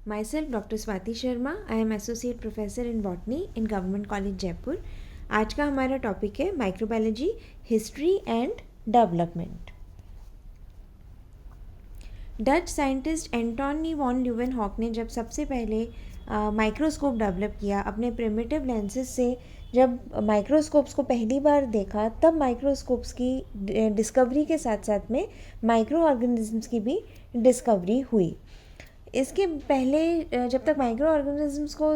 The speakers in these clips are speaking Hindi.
Myself Dr. Swati Sharma. I am Associate Professor in Botany in Government College Jaipur. आज का हमारा टॉपिक है microbiology, history and development. Dutch scientist Antony von Leeuwenhoek ने जब सबसे पहले माइक्रोस्कोप डेवलप किया अपने प्रिमिटिव लेंसेज से, जब माइक्रोस्कोप्स को पहली बार देखा तब माइक्रोस्कोप्स की डिस्कवरी के साथ साथ में माइक्रो ऑर्गेनिजम्स की भी डिस्कवरी हुई। इसके पहले जब तक माइक्रो ऑर्गेनिजम्स को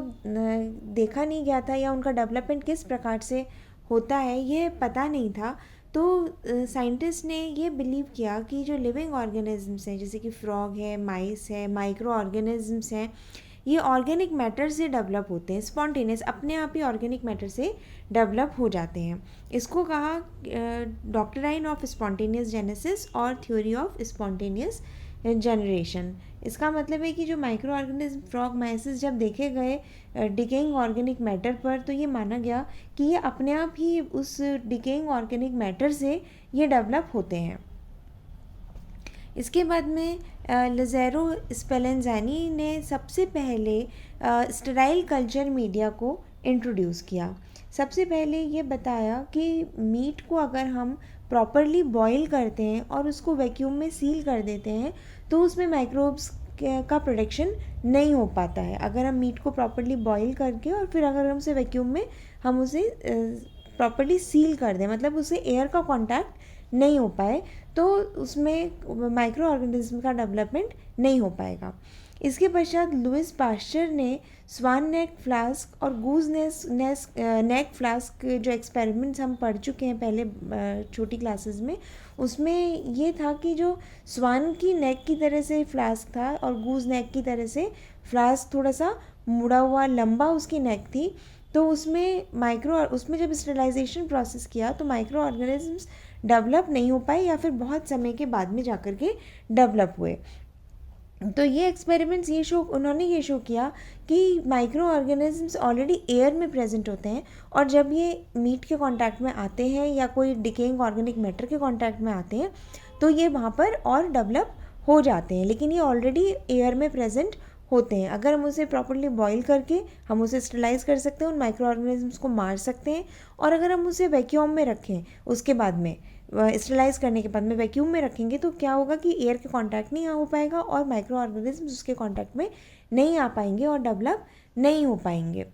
देखा नहीं गया था या उनका डेवलपमेंट किस प्रकार से होता है ये पता नहीं था, तो साइंटिस्ट ने ये बिलीव किया कि जो लिविंग ऑर्गेनिजम्स हैं जैसे कि फ्रॉग है, माइस है, माइक्रो ऑर्गेनिजम्स हैं, ये ऑर्गेनिक मैटर से डेवलप होते हैं, स्पॉन्टेनियस अपने आप ही ऑर्गेनिक मैटर से डेवलप हो जाते हैं। इसको कहा डॉक्ट्राइन ऑफ स्पॉन्टेनियस जेनेसिस और थ्योरी ऑफ स्पॉन्टेनियस जनरेशन। इसका मतलब है कि जो माइक्रो ऑर्गेनिज्म फ्रॉग, माइसिस जब देखे गए डिकेइंग ऑर्गेनिक मैटर पर, तो ये माना गया कि ये अपने आप ही उस डिकेइंग ऑर्गेनिक मैटर से ये डेवलप होते हैं। इसके बाद में लज़ेरो स्पेलेंज़ानी ने सबसे पहले स्टेराइल कल्चर मीडिया को इंट्रोड्यूस किया। सबसे पहले ये बताया कि मीट को अगर हम प्रॉपरली बॉईल करते हैं और उसको वैक्यूम में सील कर देते हैं तो उसमें माइक्रोब्स का प्रोडक्शन नहीं हो पाता है। अगर हम मीट को प्रॉपरली बॉईल करके और फिर अगर हम उसे वैक्यूम में हम उसे प्रॉपरली सील कर दें, मतलब उसे एयर का कांटेक्ट नहीं हो पाए, तो उसमें माइक्रो ऑर्गेनिज्म का डेवलपमेंट नहीं हो पाएगा। इसके पश्चात लुइस पास्चर ने स्वान नेक फ्लास्क और गूज नेक फ्लास्क जो एक्सपेरिमेंट्स हम पढ़ चुके हैं पहले छोटी क्लासेस में, उसमें ये था कि जो स्वान की नेक की तरह से फ्लास्क था और गूज नेक की तरह से फ्लास्क थोड़ा सा मुड़ा हुआ लंबा उसकी नेक थी, तो उसमें जब स्टेरिलाइजेशन प्रोसेस किया तो माइक्रो ऑर्गेनिजम्स डेवलप नहीं हो पाए या फिर बहुत समय के बाद में जाकर के डेवलप हुए। तो ये एक्सपेरिमेंट्स उन्होंने ये शो किया कि माइक्रो ऑर्गेनिजम्स ऑलरेडी एयर में प्रेजेंट होते हैं और जब ये मीट के कांटेक्ट में आते हैं या कोई डिकेइंग ऑर्गेनिक मैटर के कांटेक्ट में आते हैं तो ये वहाँ पर और डेवलप हो जाते हैं, लेकिन ये ऑलरेडी एयर में प्रेजेंट होते हैं। अगर हम उसे प्रॉपर्ली बॉईल करके हम उसे स्टेरिलाइज कर सकते हैं, उन माइक्रो ऑर्गेनिजम्स को मार सकते हैं, और अगर हम उसे वैक्यूम में रखें उसके बाद में स्टेरिलाइज करने के बाद में वैक्यूम में रखेंगे तो क्या होगा कि एयर के कांटेक्ट नहीं हो पाएगा और माइक्रो ऑर्गेनिजम्स उसके कांटेक्ट में नहीं आ पाएंगे और डेवलप नहीं हो पाएंगे।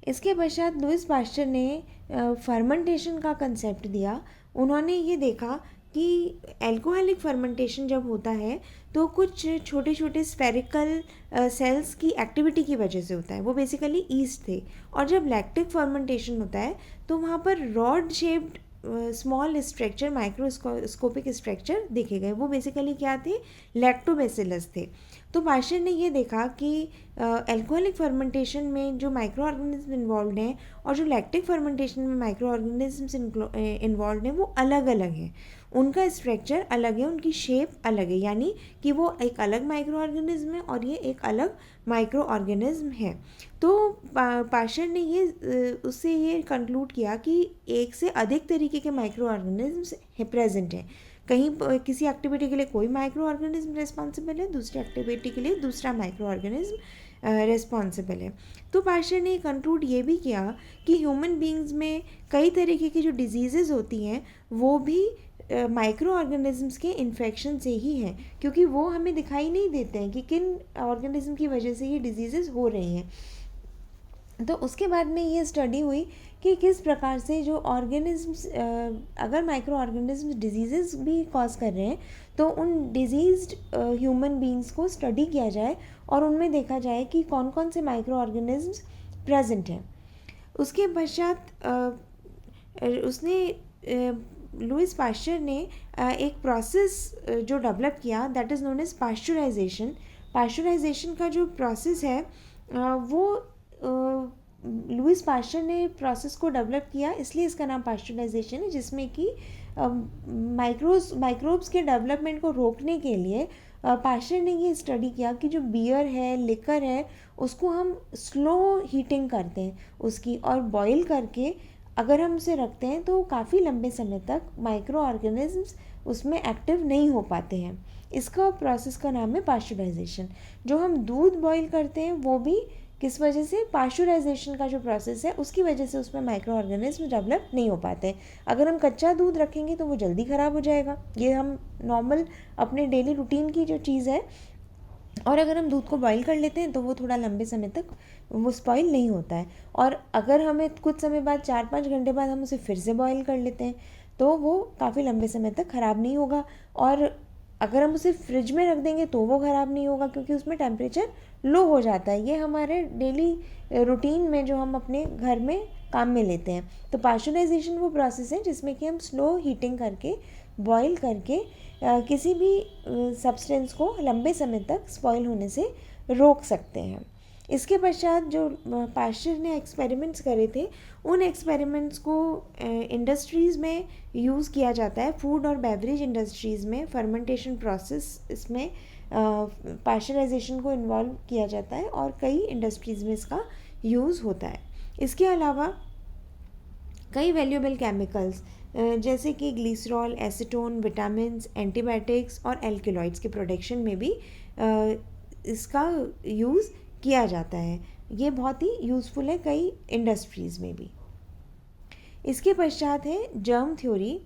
इसके पश्चात लुइस पास्चर ने फर्मेंटेशन का कंसेप्ट दिया। उन्होंने ये देखा कि एल्कोहलिक फर्मेंटेशन जब होता है तो कुछ छोटे छोटे स्फेरिकल सेल्स की एक्टिविटी की वजह से होता है, वो बेसिकली ईस्ट थे। और जब लैक्टिक फर्मेंटेशन होता है तो वहाँ पर rod shaped small structure, microscopic structure देखे गए। वो बेसिकली क्या थे? लैक्टोबैसिलस थे। तो पास्चर ने ये देखा कि एल्कोहलिक फर्मेंटेशन में जो माइक्रो ऑर्गेनिज्म इन्वॉल्व हैं और जो लैक्टिक फर्मेंटेशन में माइक्रो ऑर्गेनिजम्स इन्वॉल्व हैं वो अलग अलग हैं, उनका स्ट्रक्चर अलग है, उनकी शेप अलग है, यानी कि वो एक अलग माइक्रो ऑर्गेनिज्म है और ये एक अलग माइक्रो ऑर्गेनिज्म है। तो पास्चर ने उससे ये कंक्लूड किया कि एक से अधिक तरीके के माइक्रो ऑर्गेनिजम्स प्रेजेंट हैं। कहीं किसी एक्टिविटी के लिए कोई माइक्रो ऑर्गेनिज्म रिस्पॉन्सिबल है, दूसरी एक्टिविटी के लिए दूसरा माइक्रो ऑर्गेनिज्म रिस्पॉन्सिबल है। तो पास्चर ने कंक्लूड ये भी किया कि ह्यूमन बींग्स में कई तरीके की जो डिजीज़ेज़ होती हैं वो भी माइक्रो ऑर्गेनिजम्स के इन्फेक्शन से ही हैं, क्योंकि वो हमें दिखाई नहीं देते हैं कि किन ऑर्गेनिज्म की वजह से ये डिजीज़ेज़ हो रही हैं। तो उसके बाद में ये स्टडी हुई कि किस प्रकार से जो ऑर्गेनिजम्स, अगर माइक्रो ऑर्गेनिजम्स डिजीज़ेज़ भी कॉज कर रहे हैं तो उन डिजीज्ड ह्यूमन बींग्स को स्टडी किया जाए और उनमें देखा जाए कि कौन कौन से माइक्रो ऑर्गेनिजम्स प्रेजेंट हैं। उसके पश्चात लुइस पास्चर ने एक प्रोसेस जो डेवलप किया, that is known as pasteurization. Pasteurization का जो प्रोसेस है वो लुइस पास्चर ने प्रोसेस को डेवलप किया, इसलिए इसका नाम पास्चराइजेशन है, जिसमें कि माइक्रोब्स के डेवलपमेंट को रोकने के लिए पास्चर ने ये स्टडी किया कि जो बियर है, लिकर है, उसको हम स्लो हीटिंग करते हैं उसकी और बॉईल करके अगर हम उसे रखते हैं तो काफ़ी लंबे समय तक माइक्रो ऑर्गेनिजम्स उसमें एक्टिव नहीं हो पाते हैं। इसका प्रोसेस का नाम है पास्चुराइजेशन। जो हम दूध बॉईल करते हैं वो भी किस वजह से, पास्चुराइजेशन का जो प्रोसेस है उसकी वजह से उसमें माइक्रो ऑर्गेनिज्म डेवलप नहीं हो पाते। अगर हम कच्चा दूध रखेंगे तो वो जल्दी ख़राब हो जाएगा, ये हम नॉर्मल अपने डेली रूटीन की जो चीज़ है। और अगर हम दूध को बॉईल कर लेते हैं तो वो थोड़ा लंबे समय तक वो स्पॉइल नहीं होता है। और अगर हमें कुछ समय बाद 4-5 घंटे बाद हम उसे फिर से बॉईल कर लेते हैं तो वो काफ़ी लंबे समय तक ख़राब नहीं होगा। और अगर हम उसे फ्रिज में रख देंगे तो वो ख़राब नहीं होगा, क्योंकि उसमें टेम्परेचर लो हो जाता है। ये हमारे डेली रूटीन में जो हम अपने घर में काम में लेते हैं। तो पास्चुराइजेशन वो प्रोसेस है जिसमें कि हम स्लो हीटिंग करके, बॉईल करके किसी भी सब्सटेंस को लंबे समय तक स्पॉइल होने से रोक सकते हैं। इसके पश्चात जो पास्चर ने एक्सपेरिमेंट्स करे थे, उन एक्सपेरिमेंट्स को इंडस्ट्रीज़ में यूज़ किया जाता है। फूड और बेवरेज इंडस्ट्रीज़ में फर्मेंटेशन प्रोसेस, इसमें पास्चराइजेशन को इन्वॉल्व किया जाता है और कई इंडस्ट्रीज़ में इसका यूज़ होता है। इसके अलावा कई वैल्यूएबल केमिकल्स जैसे कि ग्लिसरॉल, एसीटोन, विटामिन्स, एंटीबायोटिक्स और एल्केलॉइड्स के प्रोडक्शन में भी इसका यूज़ किया जाता है। ये बहुत ही यूज़फुल है कई इंडस्ट्रीज़ में भी। इसके पश्चात है जर्म थ्योरी।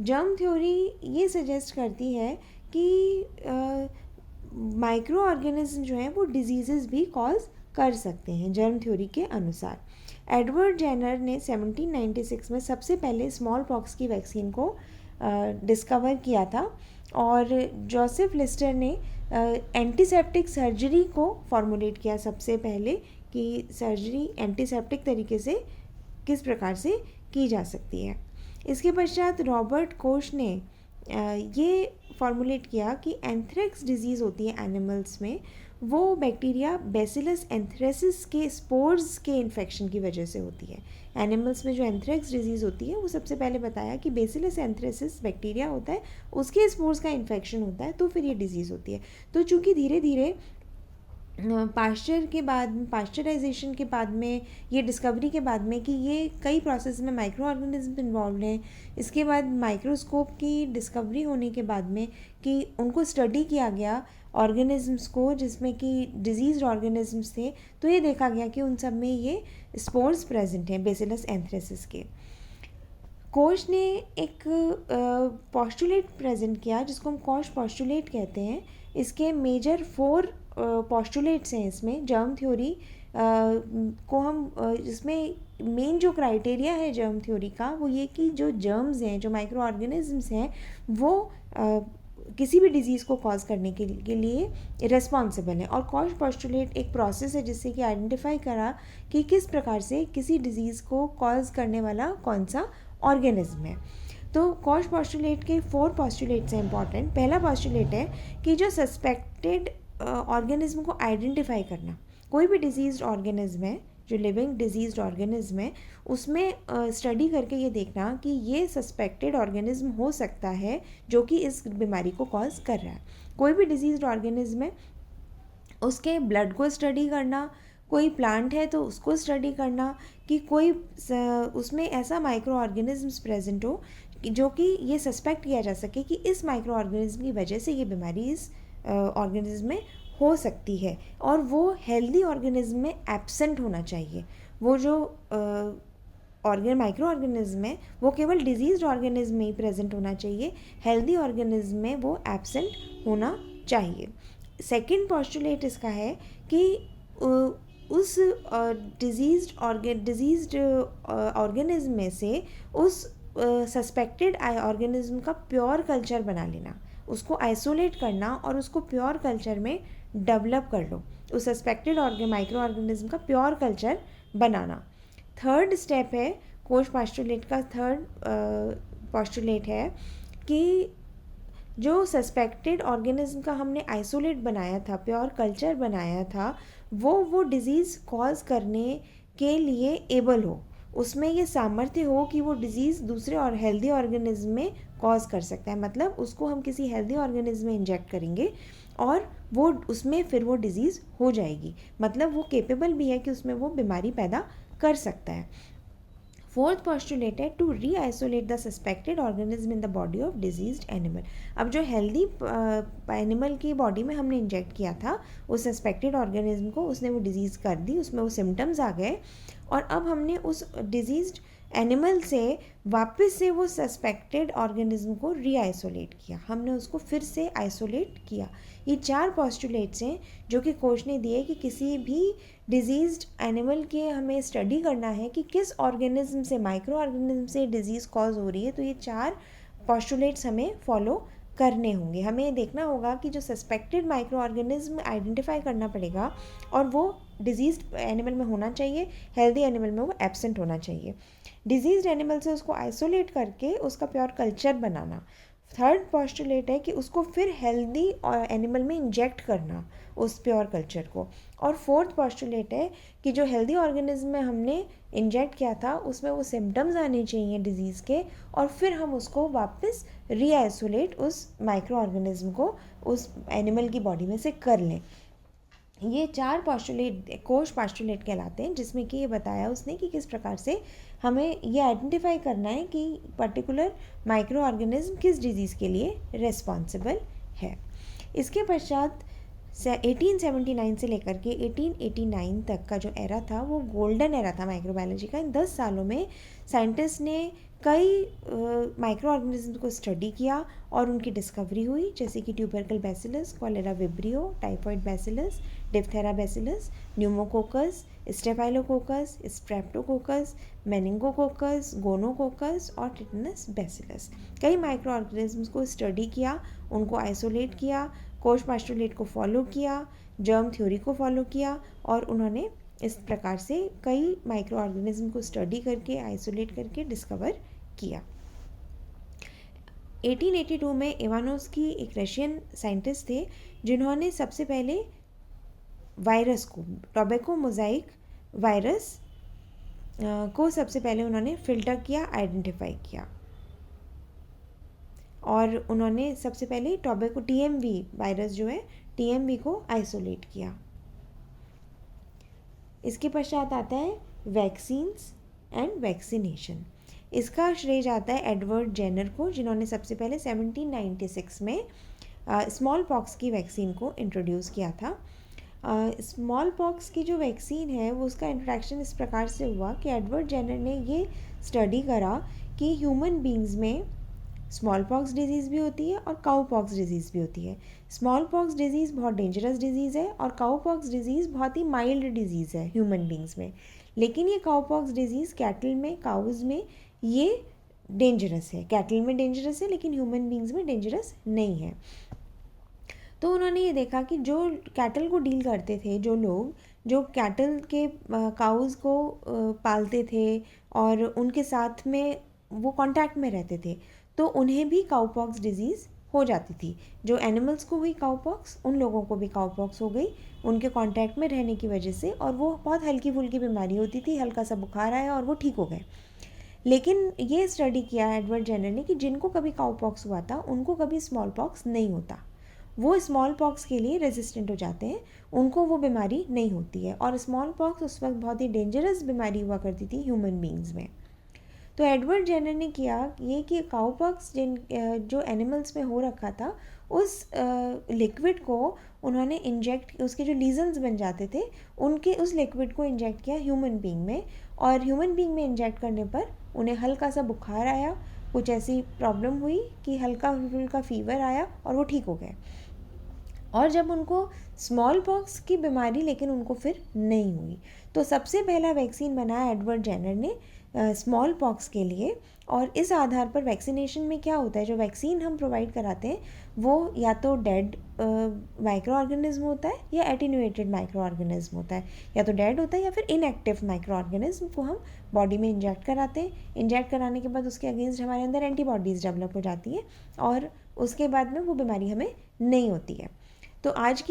जर्म थ्योरी ये सजेस्ट करती है कि माइक्रो ऑर्गेनिज्म जो हैं वो डिजीज़ेस भी कॉज कर सकते हैं जर्म थ्योरी के अनुसार। एडवर्ड जेनर ने 1796 में सबसे पहले स्मॉल पॉक्स की वैक्सीन को डिस्कवर किया था। और जोसेफ लिस्टर ने एंटीसेप्टिक सर्जरी को फॉर्मुलेट किया सबसे पहले, कि सर्जरी एंटीसेप्टिक तरीके से किस प्रकार से की जा सकती है। इसके पश्चात रॉबर्ट कोश ने ये फॉर्मुलेट किया कि एंथ्रेक्स डिजीज़ होती है एनिमल्स में, वो बैक्टीरिया बेसिलस एंथ्रेसिस के स्पोर्स के इन्फेक्शन की वजह से होती है। एनिमल्स में जो एंथ्रेक्स डिजीज़ होती है वो सबसे पहले बताया कि बेसिलस एंथ्रेसिस बैक्टीरिया होता है, उसके स्पोर्स का इन्फेक्शन होता है तो फिर ये डिजीज़ होती है। तो चूँकि धीरे धीरे पास्चराइजेशन के बाद में, ये डिस्कवरी के बाद में कि ये कई प्रोसेस में माइक्रो ऑर्गेनिज्म इन्वॉल्व हैं, इसके बाद माइक्रोस्कोप की डिस्कवरी होने के बाद में कि उनको स्टडी किया गया ऑर्गेनिजम्स को जिसमें कि डिजीज़ ऑर्गेनिजम्स थे, तो ये देखा गया कि उन सब में ये स्पोर्स प्रेजेंट हैं बेसिलस एंथ्रेसिस के। कोश ने एक पॉस्टुलेट प्रेजेंट किया जिसको हम कॉश पॉस्टुलेट कहते हैं। इसके मेजर 4 पॉस्टुलेट्स हैं इसमें जर्म थ्योरी को हम इसमें मेन जो क्राइटेरिया है जर्म थ्योरी का वो ये कि जो जर्म्स हैं, जो माइक्रो ऑर्गेनिजम्स हैं, वो किसी भी डिज़ीज़ को कॉज करने के लिए रिस्पॉन्सिबल है। और कॉश पॉस्टुलेट एक प्रोसेस है जिससे कि आइडेंटिफाई करा कि किस प्रकार से किसी डिज़ीज़ को कॉज करने वाला कौन सा ऑर्गेनिज्म है। तो कॉश पॉस्टुलेट के 4 पॉस्टुलेट्स हैं इंपॉर्टेंट। पहला पॉस्टुलेट है कि जो सस्पेक्टेड ऑर्गेनिज्म को आइडेंटिफाई करना। कोई भी डिजीज़्ड ऑर्गेनिज्म है, जो लिविंग डिजीज़्ड ऑर्गेनिज्म है, उसमें स्टडी करके ये देखना कि ये सस्पेक्टेड ऑर्गेनिज्म हो सकता है जो कि इस बीमारी को कॉज कर रहा है। कोई भी डिजीज़्ड ऑर्गेनिज्म है उसके ब्लड को स्टडी करना, कोई प्लांट है तो उसको स्टडी करना कि कोई उसमें ऐसा माइक्रो ऑर्गेनिज्म्स प्रेजेंट हो जो कि ये सस्पेक्ट किया जा सके कि इस माइक्रो ऑर्गेनिज्म की वजह से ये बीमारी इस ऑर्गेनिज्म में हो सकती है। और वो हेल्दी ऑर्गेनिज्म में एब्सेंट होना चाहिए। वो जो माइक्रो ऑर्गेनिज्म है वो केवल डिजीज़्ड ऑर्गेनिज्म में ही प्रेजेंट होना चाहिए, हेल्दी ऑर्गेनिज्म में वो एब्सेंट होना चाहिए। सेकेंड पॉस्टुलेट इसका है कि उस डिजीज़्ड ऑर्गेनिज्म में से उस सस्पेक्टेड ऑर्गेनिज्म का प्योर कल्चर बना लेना, उसको आइसोलेट करना और उसको प्योर कल्चर में डेवलप कर लो, उस सस्पेक्टेड माइक्रो ऑर्गेनिज्म का प्योर कल्चर बनाना। थर्ड स्टेप है, कोश पॉस्टुलेट का थर्ड पॉस्टुलेट है कि जो सस्पेक्टेड ऑर्गेनिज्म का हमने आइसोलेट बनाया था, प्योर कल्चर बनाया था, वो डिज़ीज़ कॉज करने के लिए एबल हो, उसमें ये सामर्थ्य हो कि वो डिज़ीज़ दूसरे और हेल्दी ऑर्गेनिज्म में कॉज कर सकता है। मतलब उसको हम किसी हेल्दी ऑर्गेनिज्म में इंजेक्ट करेंगे और वो उसमें फिर वो डिज़ीज़ हो जाएगी, मतलब वो केपेबल भी है कि उसमें वो बीमारी पैदा कर सकता है। फोर्थ पॉस्टुलेट है to reisolate the suspected organism in the body of diseased animal. अब जो हेल्दी एनिमल की बॉडी में हमने इंजेक्ट किया था उस सस्पेक्टेड ऑर्गेनिज्म को, उसने वो डिजीज़ कर दी, उसमें वो सिम्टम्स आ गए, और अब हमने उस डिजीज्ड एनिमल से वापस से वो सस्पेक्टेड ऑर्गेनिज्म को री आइसोलेट किया, हमने उसको फिर से आइसोलेट किया। ये 4 पॉस्टुलेट्स हैं जो कि कोच ने दिए कि किसी भी डिजीज्ड एनिमल के हमें स्टडी करना है कि किस ऑर्गेनिज्म से, माइक्रो ऑर्गेनिज्म से डिजीज़ कॉज हो रही है, तो ये 4 पॉस्टुलेट्स हमें फॉलो करने होंगे। हमें देखना होगा कि जो सस्पेक्टेड माइक्रो ऑर्गेनिज्म आइडेंटिफाई करना पड़ेगा और वो डिजीज्ड एनिमल में होना चाहिए, हेल्दी एनिमल में वो एब्सेंट होना चाहिए। डिजीज्ड एनिमल से उसको आइसोलेट करके उसका प्योर कल्चर बनाना। थर्ड पॉस्टुलेट है कि उसको फिर हेल्दी एनिमल में इंजेक्ट करना उस प्योर कल्चर को। और फोर्थ पॉस्टुलेट है कि जो हेल्दी ऑर्गेनिज्म में हमने इंजेक्ट किया था उसमें वो सिम्टम्स आने चाहिए डिजीज़ के, और फिर हम उसको वापस री आइसोलेट उस माइक्रो ऑर्गेनिज्म को उस एनिमल की बॉडी में से कर लें। ये 4 पॉस्टुलेट कोश पॉस्टुलेट कहलाते हैं, जिसमें कि ये बताया उसने कि किस प्रकार से हमें ये आइडेंटिफाई करना है कि पर्टिकुलर माइक्रो ऑर्गेनिज्म किस डिजीज़ के लिए रिस्पॉन्सिबल है। इसके पश्चात 1879 से लेकर के 1889 तक का जो एरा था वो गोल्डन एरा था माइक्रोबायोलॉजी का। इन 10 सालों में साइंटिस्ट ने कई माइक्रो ऑर्गेनिज्म को स्टडी किया और उनकी डिस्कवरी हुई, जैसे कि tubercle bacillus, cholera vibrio, typhoid bacillus, diphtheria bacillus, pneumococcus, staphylococcus, streptococcus, meningococcus, gonococcus और टिटनस बैसिलस। कई माइक्रो ऑर्गेनिज्म्स को स्टडी किया, उनको आइसोलेट किया, कोश पॉस्टुलेट को फॉलो किया, जर्म थ्योरी को फॉलो किया, और उन्होंने इस प्रकार से कई माइक्रो ऑर्गेनिज्म को स्टडी करके, आइसोलेट करके डिस्कवर किया। 1882 में इवानोव्स्की एक रशियन साइंटिस्ट थे जिन्होंने सबसे पहले वायरस को, टोबैको मोज़ाइक वायरस को सबसे पहले उन्होंने फ़िल्टर किया, आइडेंटिफाई किया, और उन्होंने सबसे पहले टोबैको TMV वायरस जो है TMV को आइसोलेट किया। इसके पश्चात आता है वैक्सीन्स एंड वैक्सीनेशन। इसका श्रेय जाता है एडवर्ड जेनर को, जिन्होंने सबसे पहले 1796 में स्मॉल पॉक्स की वैक्सीन को इंट्रोड्यूस किया था। स्मॉल पॉक्स की जो वैक्सीन है वो उसका इंट्रोडक्शन इस प्रकार से हुआ कि एडवर्ड जेनर ने ये स्टडी करा कि ह्यूमन बींग्स में स्मॉल पॉक्स डिजीज़ भी होती है और काउ पॉक्स डिजीज़ भी होती है। स्मॉल पॉक्स डिजीज़ बहुत डेंजरस डिजीज़ है और काउ पॉक्स डिजीज़ बहुत ही माइल्ड डिजीज़ है ह्यूमन बींग्स में। लेकिन ये काउ पॉक्स डिजीज़ कैटल में, काउज़ में ये डेंजरस है, कैटल में डेंजरस है लेकिन ह्यूमन बींग्स में डेंजरस नहीं है। तो उन्होंने ये देखा कि जो कैटल को डील करते थे, जो लोग जो कैटल के काउज़ को पालते थे और उनके साथ में वो कांटेक्ट में रहते थे, तो उन्हें भी काउ पॉक्स डिजीज़ हो जाती थी। जो एनिमल्स को हुई काउ पॉक्स, उन लोगों को भी काउ पॉक्स हो गई उनके कांटेक्ट में रहने की वजह से, और वो बहुत हल्की फुल्की बीमारी होती थी, हल्का सा बुखार आया और वो ठीक हो गए। लेकिन ये स्टडी किया एडवर्ड जेनर ने कि जिनको कभी काउ पॉक्स हुआ था उनको कभी स्मॉल पॉक्स नहीं होता, वो स्मॉल पॉक्स के लिए रेजिस्टेंट हो जाते हैं, उनको वो बीमारी नहीं होती है। और स्मॉल पॉक्स उस वक्त बहुत ही डेंजरस बीमारी हुआ करती थी ह्यूमन बींग्स में। तो एडवर्ड जेनर ने किया ये कि काउ पॉक्स जो एनिमल्स में हो रखा था उस लिक्विड को उन्होंने इंजेक्ट, उसके जो लीजन्स बन जाते थे उनके उस लिक्विड को इंजेक्ट किया ह्यूमन बींग में, और ह्यूमन बींग में इंजेक्ट करने पर उन्हें हल्का सा बुखार आया, कुछ ऐसी प्रॉब्लम हुई कि हल्का फुल्का फीवर आया और वो ठीक हो गए। और जब उनको स्मॉल पॉक्स की बीमारी लेकिन उनको फिर नहीं हुई, तो सबसे पहला वैक्सीन बनाया एडवर्ड जेनर ने स्मॉल पॉक्स के लिए। और इस आधार पर वैक्सीनेशन में क्या होता है, जो वैक्सीन हम प्रोवाइड कराते हैं वो या तो डेड माइक्रो ऑर्गेनिज्म होता है या एटीन्यूएटेड माइक्रो ऑर्गेनिज्म होता है, या तो डेड होता है या फिर इनएक्टिव माइक्रो ऑर्गेनिज्म को हम बॉडी में इंजेक्ट कराते हैं। इंजेक्ट कराने के बाद उसके अगेंस्ट हमारे अंदर एंटीबॉडीज़ डेवलप हो जाती हैं और उसके बाद में वो बीमारी हमें नहीं होती है। तो आज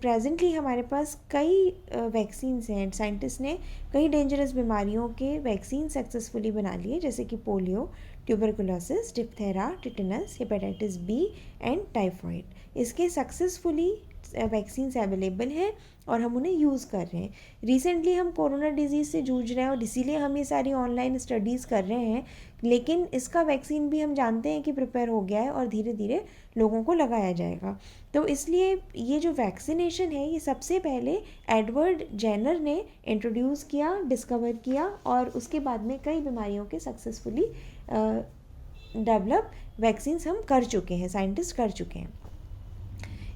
प्रेजेंटली हमारे पास कई वैक्सीन्स हैं, साइंटिस्ट ने कई डेंजरस बीमारियों के वैक्सीन सक्सेसफुली बना लिए, जैसे कि polio, tuberculosis, diphtheria, tetanus, hepatitis B and typhoid. इसके सक्सेसफुली वैक्सीन्स अवेलेबल हैं और हम उन्हें यूज़ कर रहे हैं। रिसेंटली हम कोरोना डिजीज़ से जूझ रहे हैं और इसीलिए हम ये सारी ऑनलाइन स्टडीज़ कर रहे हैं, लेकिन इसका वैक्सीन भी हम जानते हैं कि प्रिपेयर हो गया है और धीरे धीरे लोगों को लगाया जाएगा। तो इसलिए ये जो वैक्सीनेशन है ये सबसे पहले एडवर्ड जेनर ने इंट्रोड्यूस किया, डिस्कवर किया और उसके बाद में कई बीमारियों के सक्सेसफुली डेवलप वैक्सीन्स हम कर चुके हैं, साइंटिस्ट कर चुके हैं।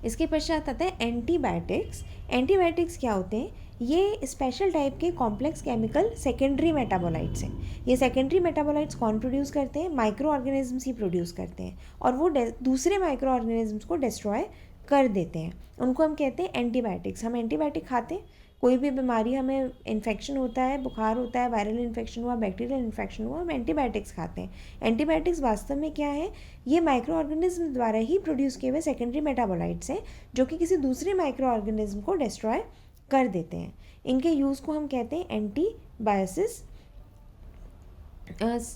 इसके पश्चात आता है एंटीबायोटिक्स। एंटीबायोटिक्स क्या होते हैं? ये स्पेशल टाइप के कॉम्प्लेक्स केमिकल सेकेंडरी मेटाबोलाइट्स हैं। ये सेकेंडरी मेटाबोलाइट्स कौन प्रोड्यूस करते हैं? माइक्रो ऑर्गेनिजम्स ही प्रोड्यूस करते हैं और वो दूसरे माइक्रो ऑर्गेनिजम्स को डिस्ट्रॉय कर देते हैं। उनको हम कहते हैं एंटीबायोटिक्स। हम एंटीबायोटिक खाते हैं, कोई भी बीमारी हमें इन्फेक्शन होता है, बुखार होता है, वायरल इन्फेक्शन हुआ, बैक्टीरियल इन्फेक्शन हुआ, हम एंटीबायोटिक्स खाते हैं। एंटीबायोटिक्स वास्तव में क्या है? ये माइक्रो ऑर्गेनिज्म द्वारा ही प्रोड्यूस किए हुए सेकेंडरी मेटाबोलाइट्स हैं जो कि किसी दूसरे माइक्रो ऑर्गेनिज्म को डिस्ट्रॉय कर देते हैं। इनके यूज़ को हम कहते हैं एंटीबायोसिस।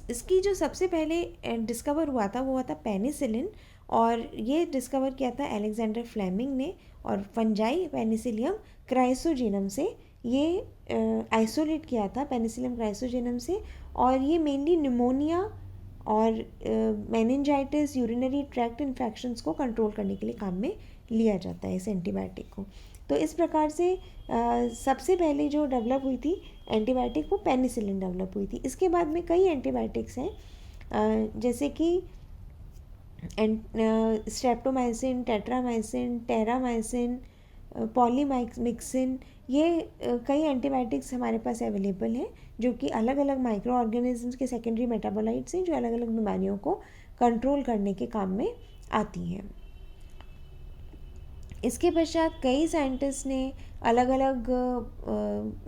इसकी जो सबसे पहले डिस्कवर हुआ था वो हुआ था पेनिसिलिन और ये डिस्कवर किया था अलेक्जेंडर फ्लेमिंग ने और फंजाई पेनिसिलियम क्राइसोजेनम से ये आइसोलेट किया था, पेनिसिलियम क्राइसोजेनम से। और ये मेनली निमोनिया और मेनिंजाइटिस, यूरिनरी ट्रैक्ट इन्फेक्शंस को कंट्रोल करने के लिए काम में लिया जाता है इस एंटीबायोटिक को। तो इस प्रकार से सबसे पहले जो डेवलप हुई थी एंटीबायोटिक वो पेनिसिलिन डेवलप हुई थी। इसके बाद में कई एंटीबायोटिक्स हैं जैसे कि स्ट्रेप्टोमाइसिन, टेट्रामाइसिन, टेरामाइसिन, पॉलीमिक्सिन, ये कई एंटीबायोटिक्स हमारे पास अवेलेबल हैं जो कि अलग अलग माइक्रो ऑर्गेनिजम्स के सेकेंडरी मेटाबोलाइट्स हैं जो अलग अलग बीमारियों को कंट्रोल करने के काम में आती हैं। इसके पश्चात कई साइंटिस्ट ने अलग अलग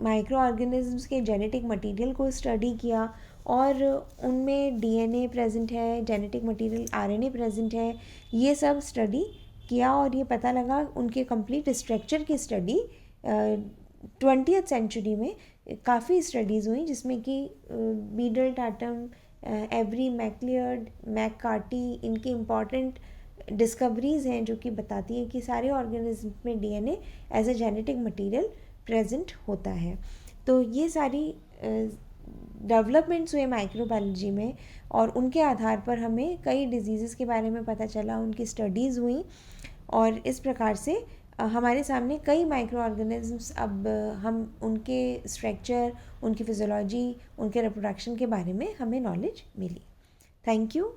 माइक्रो ऑर्गेनिजम्स के जेनेटिक मटेरियल को स्टडी किया और उनमें डीएनए प्रेजेंट है, जेनेटिक मटेरियल आरएनए प्रेजेंट है, ये सब स्टडी किया और ये पता लगा उनके कंप्लीट स्ट्रक्चर की स्टडी 20th सेंचुरी में काफ़ी स्टडीज़ हुई जिसमें कि Beadle Tatum, Avery MacLeod, McCarty, इनकी इम्पॉर्टेंट डिस्कवरीज़ हैं जो कि बताती हैं कि सारे ऑर्गेनिज्म में DNA as a genetic material present होता है। तो ये सारी डेवलपमेंट्स हुए माइक्रोबायोलॉजी में और उनके आधार पर हमें कई डिजीज़ के बारे में पता चला, उनकी स्टडीज़ हुई और इस प्रकार से हमारे सामने कई माइक्रो ऑर्गेनिजम्स अब हम उनके स्ट्रक्चर, उनकी फिजियोलॉजी, उनके रिप्रोडक्शन के बारे में हमें नॉलेज मिली। Thank you.